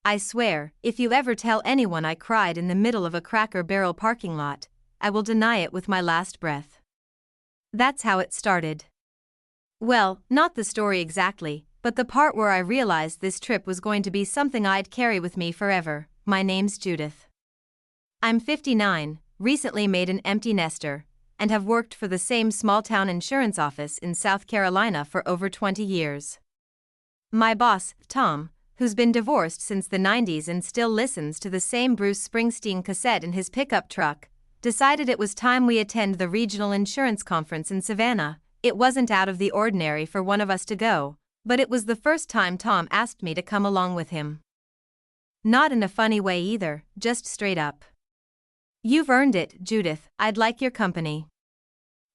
I swear, if you ever tell anyone I cried in the middle of a Cracker Barrel parking lot, I will deny it with my last breath. That's how it started. Well, not the story exactly, but the part where I realized this trip was going to be something I'd carry with me forever. My name's Judith. I'm 59, recently made an empty nester, and have worked for the same small-town insurance office in South Carolina for over 20 years. My boss, Tom, who's been divorced since the 90s and still listens to the same Bruce Springsteen cassette in his pickup truck, decided it was time we attend the regional insurance conference in Savannah. It wasn't out of the ordinary for one of us to go, but it was the first time Tom asked me to come along with him. Not in a funny way either, just straight up. You've earned it, Judith, I'd like your company.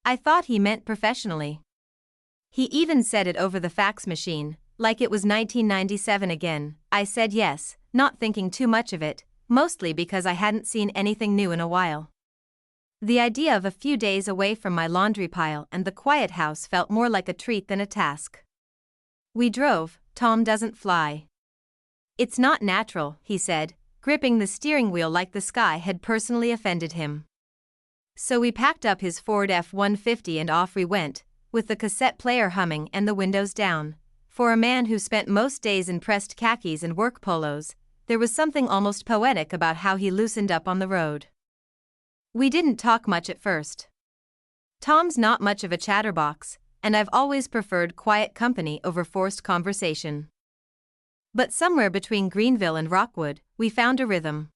I thought he meant professionally. He even said it over the fax machine, like it was 1997 again. I said yes, not thinking too much of it, mostly because I hadn't seen anything new in a while. The idea of a few days away from my laundry pile and the quiet house felt more like a treat than a task. We drove. Tom doesn't fly. It's not natural, he said, gripping the steering wheel like the sky had personally offended him. So we packed up his Ford F-150 and off we went, with the cassette player humming and the windows down. For a man who spent most days in pressed khakis and work polos, there was something almost poetic about how he loosened up on the road. We didn't talk much at first. Tom's not much of a chatterbox, and I've always preferred quiet company over forced conversation. But somewhere between Greenville and Rockwood, we found a rhythm.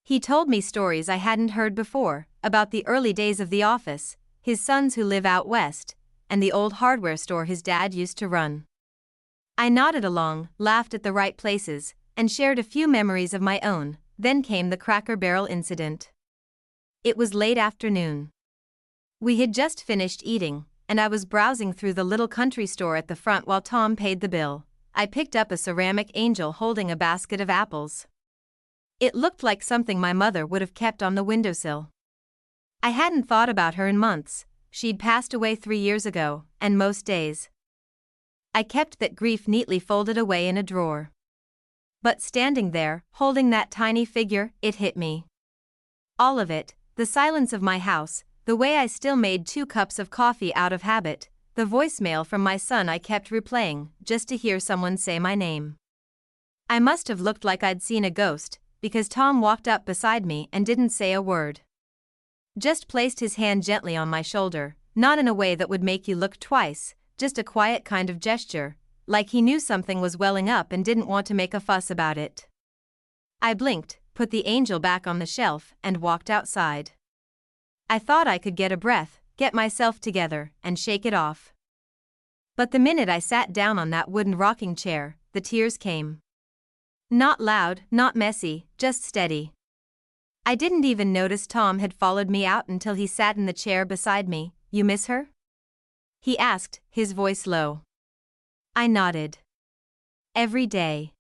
He told me stories I hadn't heard before, about the early days of the office, his sons who live out west, and the old hardware store his dad used to run. I nodded along, laughed at the right places, and shared a few memories of my own. Then came the Cracker Barrel incident. It was late afternoon. We had just finished eating, and I was browsing through the little country store at the front while Tom paid the bill. I picked up a ceramic angel holding a basket of apples. It looked like something my mother would have kept on the windowsill. I hadn't thought about her in months. She'd passed away 3 years ago, and most days I kept that grief neatly folded away in a drawer. But standing there, holding that tiny figure, it hit me. All of it. The silence of my house, the way I still made 2 cups of coffee out of habit, the voicemail from my son I kept replaying, just to hear someone say my name. I must have looked like I'd seen a ghost, because Tom walked up beside me and didn't say a word. Just placed his hand gently on my shoulder, not in a way that would make you look twice, just a quiet kind of gesture, like he knew something was welling up and didn't want to make a fuss about it. I blinked, put the angel back on the shelf, and walked outside. I thought I could get a breath, get myself together, and shake it off. But the minute I sat down on that wooden rocking chair, the tears came. Not loud, not messy, just steady. I didn't even notice Tom had followed me out until he sat in the chair beside me. You miss her? He asked, his voice low. I nodded. Every day.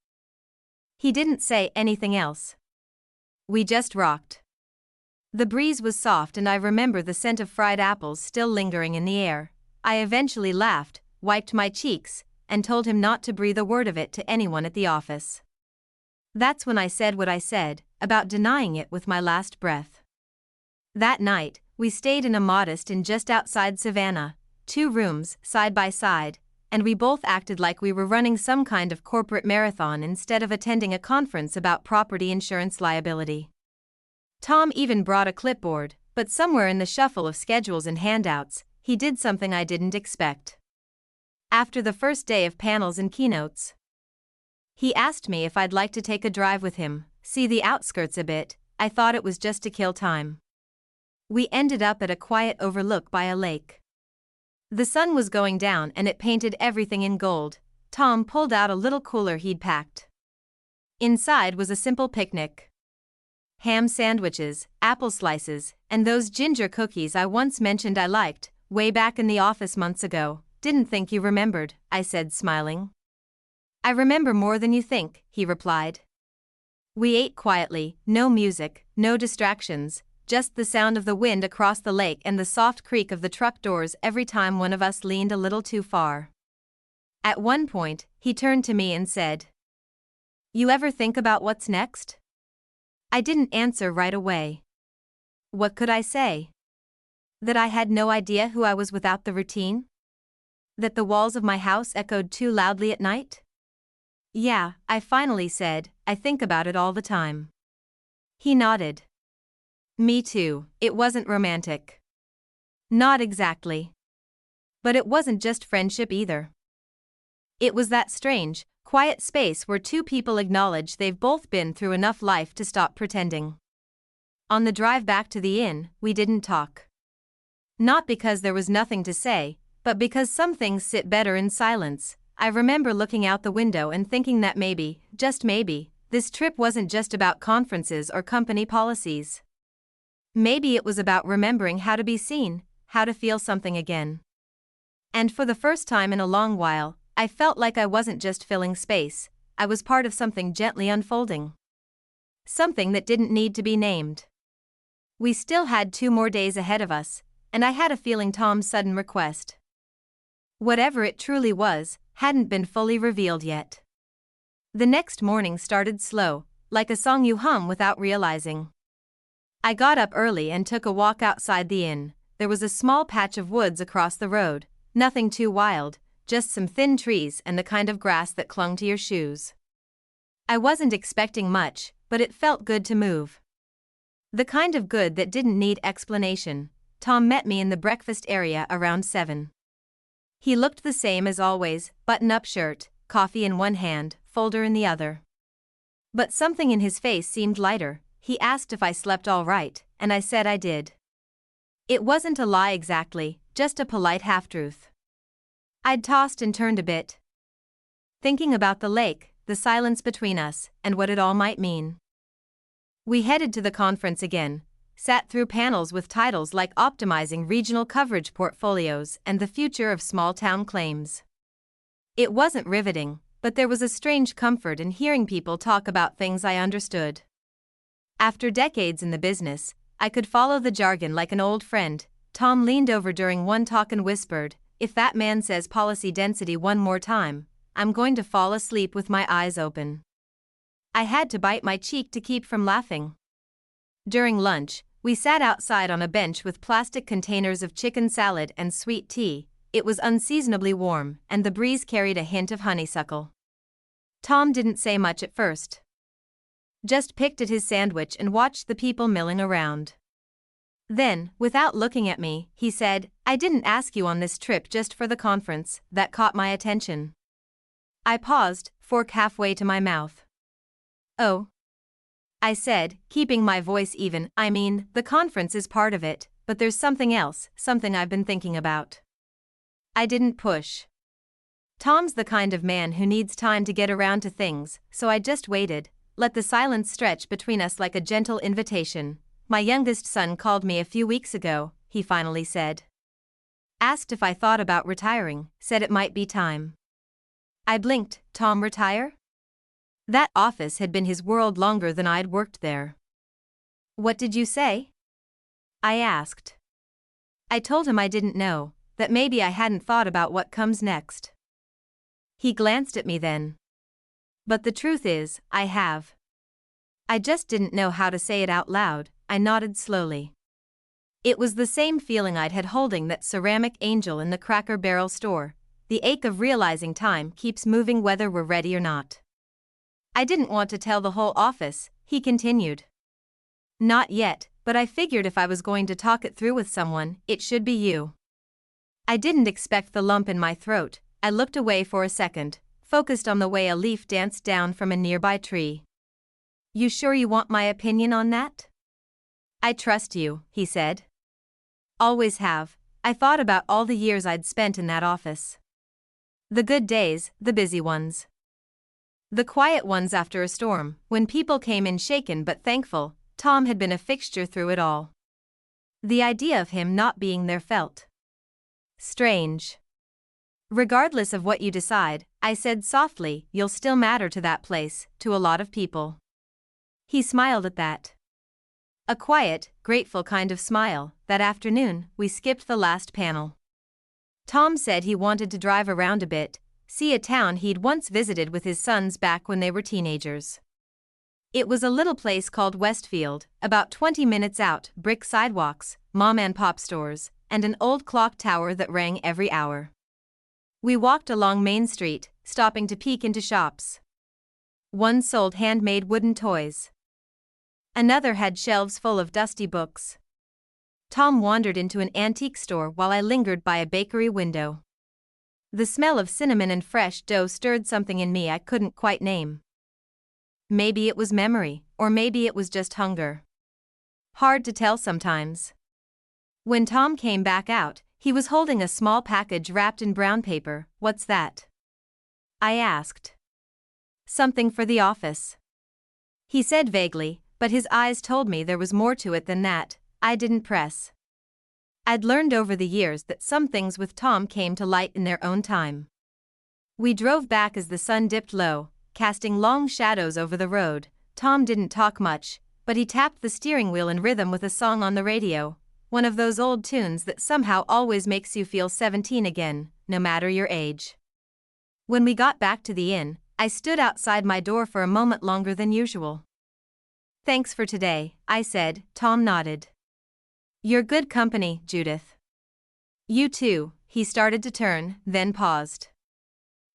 He didn't say anything else. We just rocked. The breeze was soft and I remember the scent of fried apples still lingering in the air. I eventually laughed, wiped my cheeks, and told him not to breathe a word of it to anyone at the office. That's when I said what I said, about denying it with my last breath. That night, we stayed in a modest inn just outside Savannah, 2 rooms, side by side, and we both acted like we were running some kind of corporate marathon instead of attending a conference about property insurance liability. Tom even brought a clipboard, but somewhere in the shuffle of schedules and handouts, he did something I didn't expect. After the first day of panels and keynotes, he asked me if I'd like to take a drive with him, see the outskirts a bit. I thought it was just to kill time. We ended up at a quiet overlook by a lake. The sun was going down and it painted everything in gold. Tom pulled out a little cooler he'd packed. Inside was a simple picnic. Ham sandwiches, apple slices, and those ginger cookies I once mentioned I liked, way back in the office months ago. Didn't think you remembered, I said, smiling. I remember more than you think, he replied. We ate quietly, no music, no distractions, just the sound of the wind across the lake and the soft creak of the truck doors every time one of us leaned a little too far. At one point, he turned to me and said, You ever think about what's next? I didn't answer right away. What could I say? That I had no idea who I was without the routine? That the walls of my house echoed too loudly at night? Yeah, I finally said, I think about it all the time. He nodded. Me too, it wasn't romantic. Not exactly. But it wasn't just friendship either. It was that strange, quiet space where two people acknowledge they've both been through enough life to stop pretending. On the drive back to the inn, we didn't talk. Not because there was nothing to say, but because some things sit better in silence. I remember looking out the window and thinking that maybe, just maybe, this trip wasn't just about conferences or company policies. Maybe it was about remembering how to be seen, how to feel something again. And for the first time in a long while, I felt like I wasn't just filling space, I was part of something gently unfolding. Something that didn't need to be named. We still had 2 more days ahead of us, and I had a feeling Tom's sudden request, whatever it truly was, hadn't been fully revealed yet. The next morning started slow, like a song you hum without realizing. I got up early and took a walk outside the inn. There was a small patch of woods across the road, nothing too wild, just some thin trees and the kind of grass that clung to your shoes. I wasn't expecting much, but it felt good to move. The kind of good that didn't need explanation. Tom met me in the breakfast area around 7. He looked the same as always, button-up shirt, coffee in one hand, folder in the other. But something in his face seemed lighter. He asked if I slept all right, and I said I did. It wasn't a lie exactly, just a polite half-truth. I'd tossed and turned a bit, thinking about the lake, the silence between us, and what it all might mean. We headed to the conference again, sat through panels with titles like Optimizing Regional Coverage Portfolios and The Future of Small-Town Claims. It wasn't riveting, but there was a strange comfort in hearing people talk about things I understood. After decades in the business, I could follow the jargon like an old friend. Tom leaned over during one talk and whispered, "If that man says policy density one more time, I'm going to fall asleep with my eyes open." I had to bite my cheek to keep from laughing. During lunch, we sat outside on a bench with plastic containers of chicken salad and sweet tea. It was unseasonably warm, and the breeze carried a hint of honeysuckle. Tom didn't say much at first. Just picked at his sandwich and watched the people milling around. Then, without looking at me, he said, "I didn't ask you on this trip just for the conference." That caught my attention. I paused, fork halfway to my mouth. "Oh," I said, keeping my voice even. "I mean, the conference is part of it, but there's something else, something I've been thinking about." I didn't push. Tom's the kind of man who needs time to get around to things, so I just waited, let the silence stretch between us like a gentle invitation. "My youngest son called me a few weeks ago," he finally said. Asked if I thought about retiring, said it might be time. I blinked. Tom retire? That office had been his world longer than I'd worked there. "What did you say?" I asked. I told him I didn't know, that maybe I hadn't thought about what comes next. He glanced at me then. "But the truth is, I have." I just didn't know how to say it out loud. I nodded slowly. It was the same feeling I'd had holding that ceramic angel in the Cracker Barrel store, the ache of realizing time keeps moving whether we're ready or not. "I didn't want to tell the whole office," he continued. "Not yet, but I figured if I was going to talk it through with someone, it should be you." I didn't expect the lump in my throat. I looked away for a second, focused on the way a leaf danced down from a nearby tree. "You sure you want my opinion on that?" "I trust you," he said. "Always have." I thought about all the years I'd spent in that office. The good days, the busy ones. The quiet ones after a storm, when people came in shaken but thankful. Tom had been a fixture through it all. The idea of him not being there felt strange. "Regardless of what you decide," I said softly, "you'll still matter to that place, to a lot of people." He smiled at that. A quiet, grateful kind of smile. That afternoon, we skipped the last panel. Tom said he wanted to drive around a bit, see a town he'd once visited with his sons back when they were teenagers. It was a little place called Westfield, about 20 minutes out, brick sidewalks, mom-and-pop stores, and an old clock tower that rang every hour. We walked along Main Street, stopping to peek into shops. One sold handmade wooden toys. Another had shelves full of dusty books. Tom wandered into an antique store while I lingered by a bakery window. The smell of cinnamon and fresh dough stirred something in me I couldn't quite name. Maybe it was memory, or maybe it was just hunger. Hard to tell sometimes. When Tom came back out, he was holding a small package wrapped in brown paper. "What's that?" I asked. "Something for the office," he said vaguely, but his eyes told me there was more to it than that. I didn't press. I'd learned over the years that some things with Tom came to light in their own time. We drove back as the sun dipped low, casting long shadows over the road. Tom didn't talk much, but he tapped the steering wheel in rhythm with a song on the radio, one of those old tunes that somehow always makes you feel 17 again, no matter your age. When we got back to the inn, I stood outside my door for a moment longer than usual. "Thanks for today," I said. Tom nodded. "You're good company, Judith." "You too." He started to turn, then paused.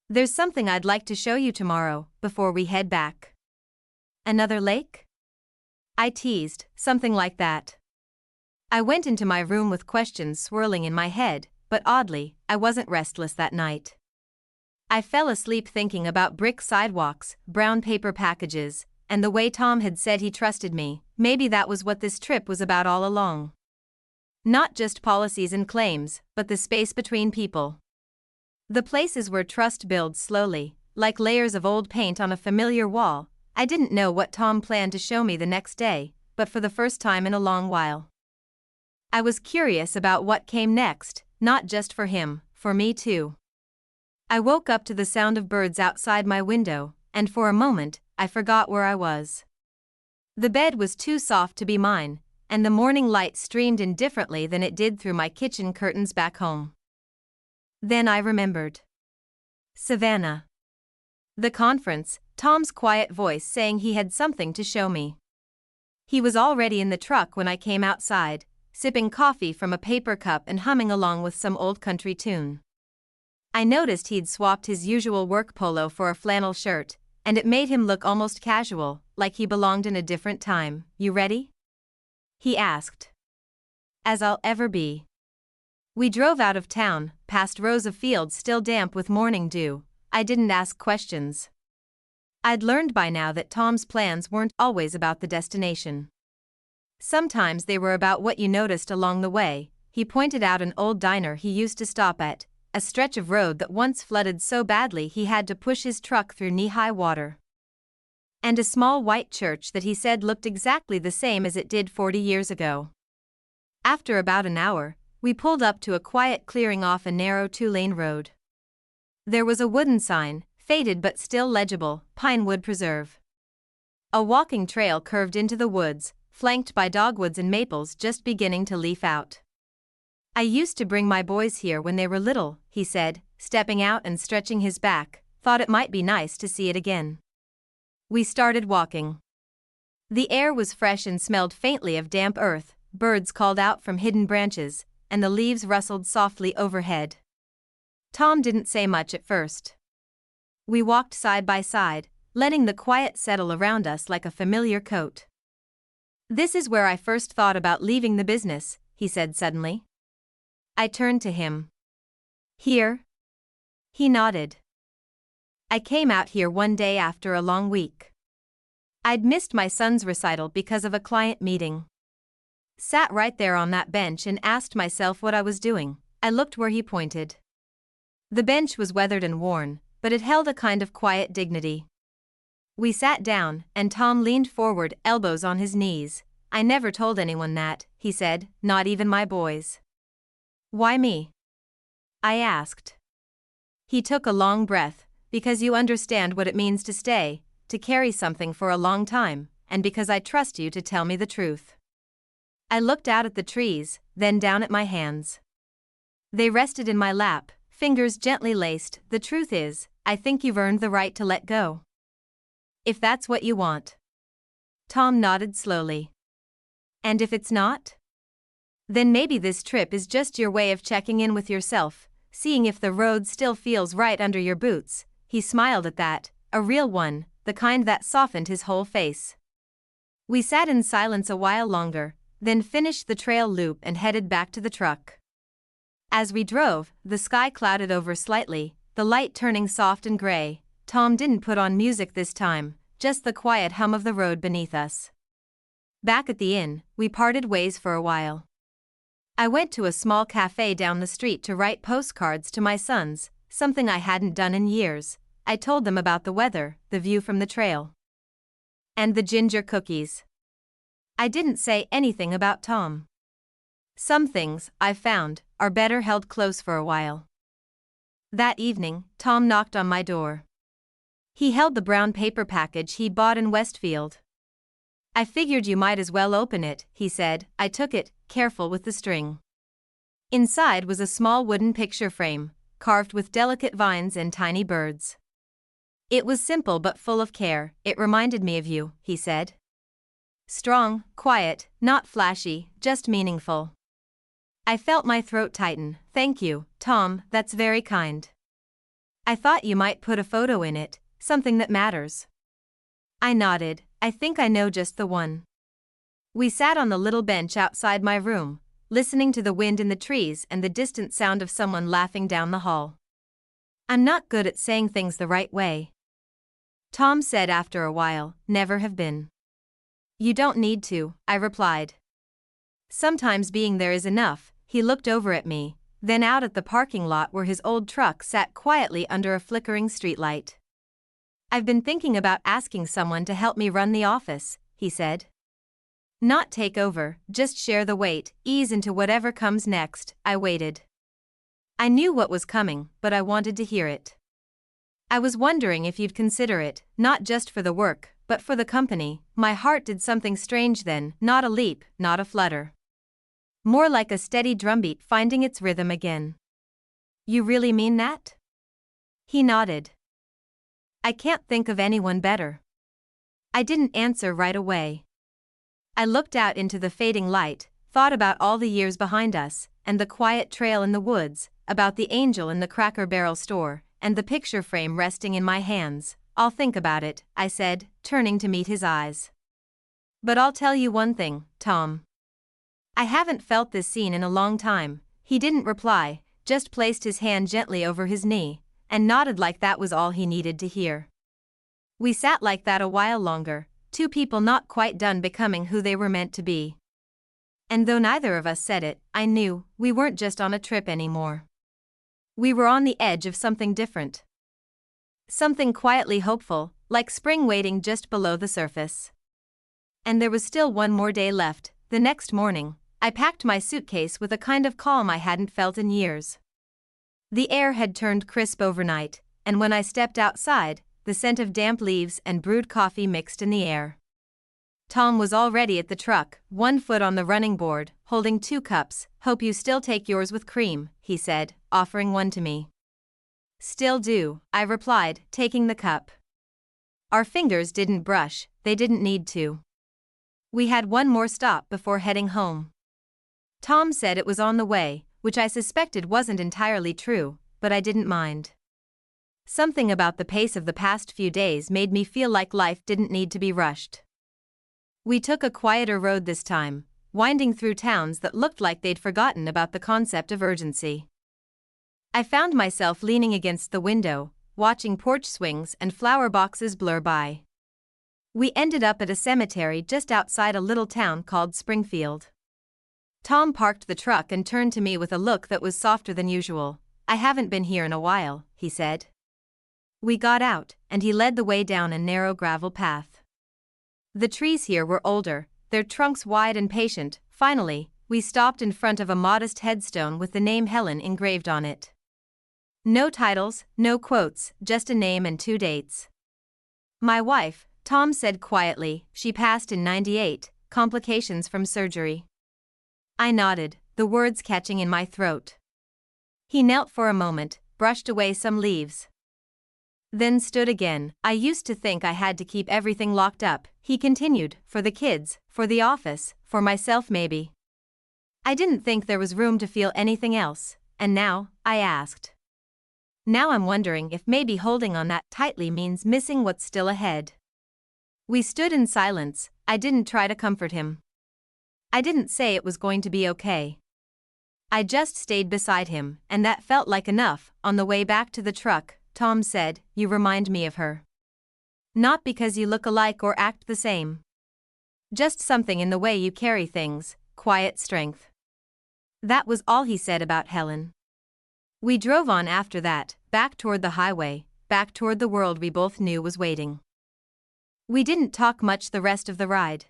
"There's something I'd like to show you tomorrow, before we head back." "Another lake?" I teased, something like that. I went into my room with questions swirling in my head, but oddly, I wasn't restless that night. I fell asleep thinking about brick sidewalks, brown paper packages, and the way Tom had said he trusted me. Maybe that was what this trip was about all along. Not just policies and claims, but the space between people. The places where trust builds slowly, like layers of old paint on a familiar wall. I didn't know what Tom planned to show me the next day, but for the first time in a long while, I was curious about what came next, not just for him, for me too. I woke up to the sound of birds outside my window, and for a moment, I forgot where I was. The bed was too soft to be mine, and the morning light streamed in differently than it did through my kitchen curtains back home. Then I remembered. Savannah. The conference, Tom's quiet voice saying he had something to show me. He was already in the truck when I came outside, sipping coffee from a paper cup and humming along with some old country tune. I noticed he'd swapped his usual work polo for a flannel shirt, and it made him look almost casual, like he belonged in a different time. "You ready?" he asked. "As I'll ever be." We drove out of town, past rows of fields still damp with morning dew. I didn't ask questions. I'd learned by now that Tom's plans weren't always about the destination. Sometimes they were about what you noticed along the way. He pointed out an old diner he used to stop at, a stretch of road that once flooded so badly he had to push his truck through knee-high water. And a small white church that he said looked exactly the same as it did 40 years ago. After about an hour, we pulled up to a quiet clearing off a narrow 2-lane road. There was a wooden sign, faded but still legible, "Pinewood Preserve." A walking trail curved into the woods, flanked by dogwoods and maples just beginning to leaf out. "I used to bring my boys here when they were little," he said, stepping out and stretching his back. "Thought it might be nice to see it again." We started walking. The air was fresh and smelled faintly of damp earth, birds called out from hidden branches, and the leaves rustled softly overhead. Tom didn't say much at first. We walked side by side, letting the quiet settle around us like a familiar coat. "This is where I first thought about leaving the business," he said suddenly. I turned to him. "Here?" He nodded. "I came out here one day after a long week. I'd missed my son's recital because of a client meeting. Sat right there on that bench and asked myself what I was doing." I looked where he pointed. The bench was weathered and worn, but it held a kind of quiet dignity. We sat down, and Tom leaned forward, elbows on his knees. "I never told anyone that," he said, "not even my boys." "Why me?" I asked. He took a long breath. "Because you understand what it means to stay, to carry something for a long time, and because I trust you to tell me the truth." I looked out at the trees, then down at my hands. They rested in my lap, fingers gently laced. The truth is, I think you've earned the right to let go. If that's what you want. Tom nodded slowly. And if it's not? Then maybe this trip is just your way of checking in with yourself, seeing if the road still feels right under your boots. He smiled at that, a real one, the kind that softened his whole face. We sat in silence a while longer, then finished the trail loop and headed back to the truck. As we drove, the sky clouded over slightly, the light turning soft and gray. Tom didn't put on music this time, just the quiet hum of the road beneath us. Back at the inn, we parted ways for a while. I went to a small cafe down the street to write postcards to my sons, something I hadn't done in years. I told them about the weather, the view from the trail, and the ginger cookies. I didn't say anything about Tom. Some things, I've found, are better held close for a while. That evening, Tom knocked on my door. He held the brown paper package he bought in Westfield. I figured you might as well open it, he said. I took it, careful with the string. Inside was a small wooden picture frame, carved with delicate vines and tiny birds. It was simple but full of care. It reminded me of you, he said. Strong, quiet, not flashy, just meaningful. I felt my throat tighten. Thank you, Tom, that's very kind. I thought you might put a photo in it, something that matters. I nodded. I think I know just the one. We sat on the little bench outside my room, listening to the wind in the trees and the distant sound of someone laughing down the hall. I'm not good at saying things the right way, Tom said after a while. Never have been. You don't need to, I replied. Sometimes being there is enough. He looked over at me, then out at the parking lot where his old truck sat quietly under a flickering streetlight. I've been thinking about asking someone to help me run the office, he said. Not take over, just share the weight, ease into whatever comes next. I waited. I knew what was coming, but I wanted to hear it. I was wondering if you'd consider it, not just for the work, but for the company. My heart did something strange then, not a leap, not a flutter. More like a steady drumbeat finding its rhythm again. You really mean that? He nodded. I can't think of anyone better. I didn't answer right away. I looked out into the fading light, thought about all the years behind us, and the quiet trail in the woods, about the angel in the Cracker Barrel store, and the picture frame resting in my hands. I'll think about it, I said, turning to meet his eyes. But I'll tell you one thing, Tom. I haven't felt this scene in a long time. He didn't reply, just placed his hand gently over his knee, and nodded like that was all he needed to hear. We sat like that a while longer, two people not quite done becoming who they were meant to be. And though neither of us said it, I knew we weren't just on a trip anymore. We were on the edge of something different. Something quietly hopeful, like spring waiting just below the surface. And there was still one more day left. The next morning, I packed my suitcase with a kind of calm I hadn't felt in years. The air had turned crisp overnight, and when I stepped outside, the scent of damp leaves and brewed coffee mixed in the air. Tom was already at the truck, one foot on the running board, holding 2 cups. Hope you still take yours with cream, he said, offering one to me. Still do, I replied, taking the cup. Our fingers didn't brush, they didn't need to. We had one more stop before heading home. Tom said it was on the way, which I suspected wasn't entirely true, but I didn't mind. Something about the pace of the past few days made me feel like life didn't need to be rushed. We took a quieter road this time, winding through towns that looked like they'd forgotten about the concept of urgency. I found myself leaning against the window, watching porch swings and flower boxes blur by. We ended up at a cemetery just outside a little town called Springfield. Tom parked the truck and turned to me with a look that was softer than usual. I haven't been here in a while, he said. We got out, and he led the way down a narrow gravel path. The trees here were older, their trunks wide and patient. Finally, we stopped in front of a modest headstone with the name Helen engraved on it. No titles, no quotes, just a name and 2 dates. My wife, Tom said quietly, she passed in '98, complications from surgery. I nodded, the words catching in my throat. He knelt for a moment, brushed away some leaves. Then stood again. I used to think I had to keep everything locked up, he continued, for the kids, for the office, for myself maybe. I didn't think there was room to feel anything else, and now, I asked. Now I'm wondering if maybe holding on that tightly means missing what's still ahead. We stood in silence. I didn't try to comfort him. I didn't say it was going to be okay. I just stayed beside him, and that felt like enough. On the way back to the truck, Tom said, "You remind me of her. Not because you look alike or act the same. Just something in the way you carry things, quiet strength." That was all he said about Helen. We drove on after that, back toward the highway, back toward the world we both knew was waiting. We didn't talk much the rest of the ride.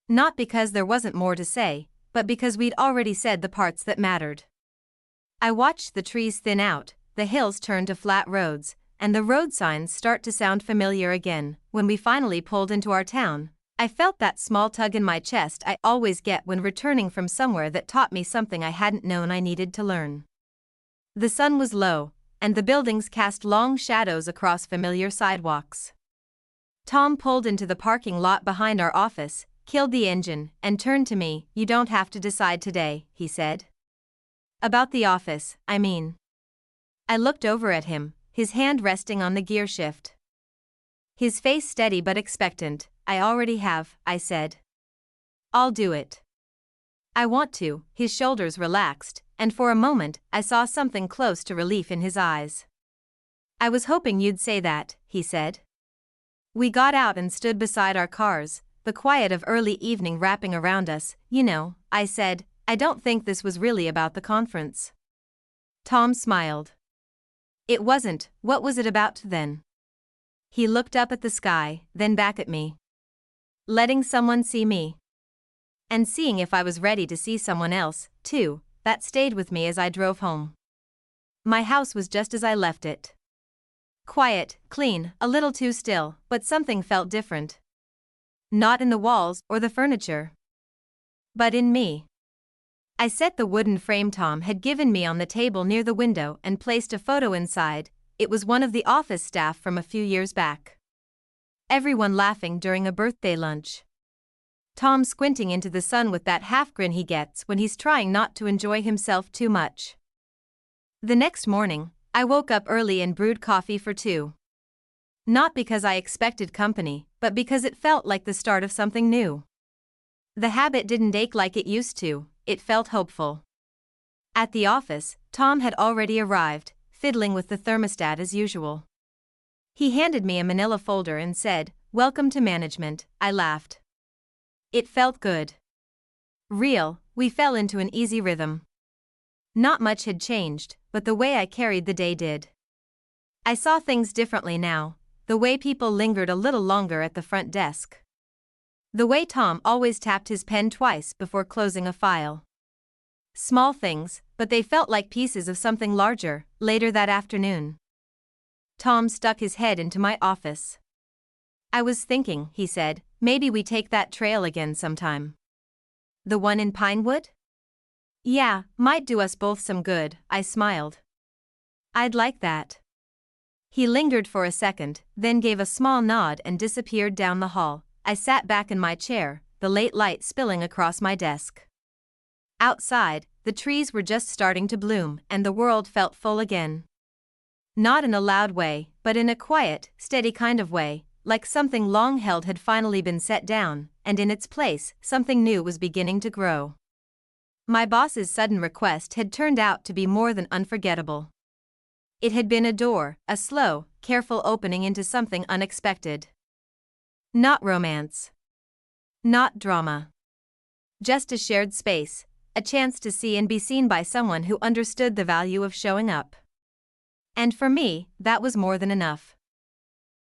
Not because there wasn't more to say, but because we'd already said the parts that mattered. I watched the trees thin out, the hills turn to flat roads, and the road signs start to sound familiar again. When we finally pulled into our town, I felt that small tug in my chest I always get when returning from somewhere that taught me something I hadn't known I needed to learn. The sun was low, and the buildings cast long shadows across familiar sidewalks. Tom pulled into the parking lot behind our office, killed the engine, and turned to me. "You don't have to decide today," he said. "About the office, I mean." I looked over at him, his hand resting on the gear shift. His face steady but expectant. "I already have," I said. "I'll do it. I want to." His shoulders relaxed, and for a moment, I saw something close to relief in his eyes. "I was hoping you'd say that," he said. We got out and stood beside our cars, the quiet of early evening wrapping around us. "You know," I said, "I don't think this was really about the conference." Tom smiled. "It wasn't. What was it about then?" He looked up at the sky, then back at me. "Letting someone see me. And seeing if I was ready to see someone else, too." That stayed with me as I drove home. My house was just as I left it. Quiet, clean, a little too still, but something felt different. Not in the walls or the furniture, but in me. I set the wooden frame Tom had given me on the table near the window and placed a photo inside. It was one of the office staff from a few years back. Everyone laughing during a birthday lunch. Tom squinting into the sun with that half grin he gets when he's trying not to enjoy himself too much. The next morning, I woke up early and brewed coffee for two. Not because I expected company, but because it felt like the start of something new. The habit didn't ache like it used to, it felt hopeful. At the office, Tom had already arrived, fiddling with the thermostat as usual. He handed me a manila folder and said, "Welcome to management." I laughed. It felt good. Real. We fell into an easy rhythm. Not much had changed, but the way I carried the day did. I saw things differently now, the way people lingered a little longer at the front desk. The way Tom always tapped his pen twice before closing a file. Small things, but they felt like pieces of something larger. Later that afternoon, Tom stuck his head into my office. "I was thinking," he said, "maybe we take that trail again sometime." "The one in Pinewood?" "Yeah, might do us both some good," I smiled. "I'd like that." He lingered for a second, then gave a small nod and disappeared down the hall. I sat back in my chair, the late light spilling across my desk. Outside, the trees were just starting to bloom and the world felt full again. Not in a loud way, but in a quiet, steady kind of way, like something long held had finally been set down, and in its place, something new was beginning to grow. My boss's sudden request had turned out to be more than unforgettable. It had been a door, a slow, careful opening into something unexpected. Not romance. Not drama. Just a shared space, a chance to see and be seen by someone who understood the value of showing up. And for me, that was more than enough.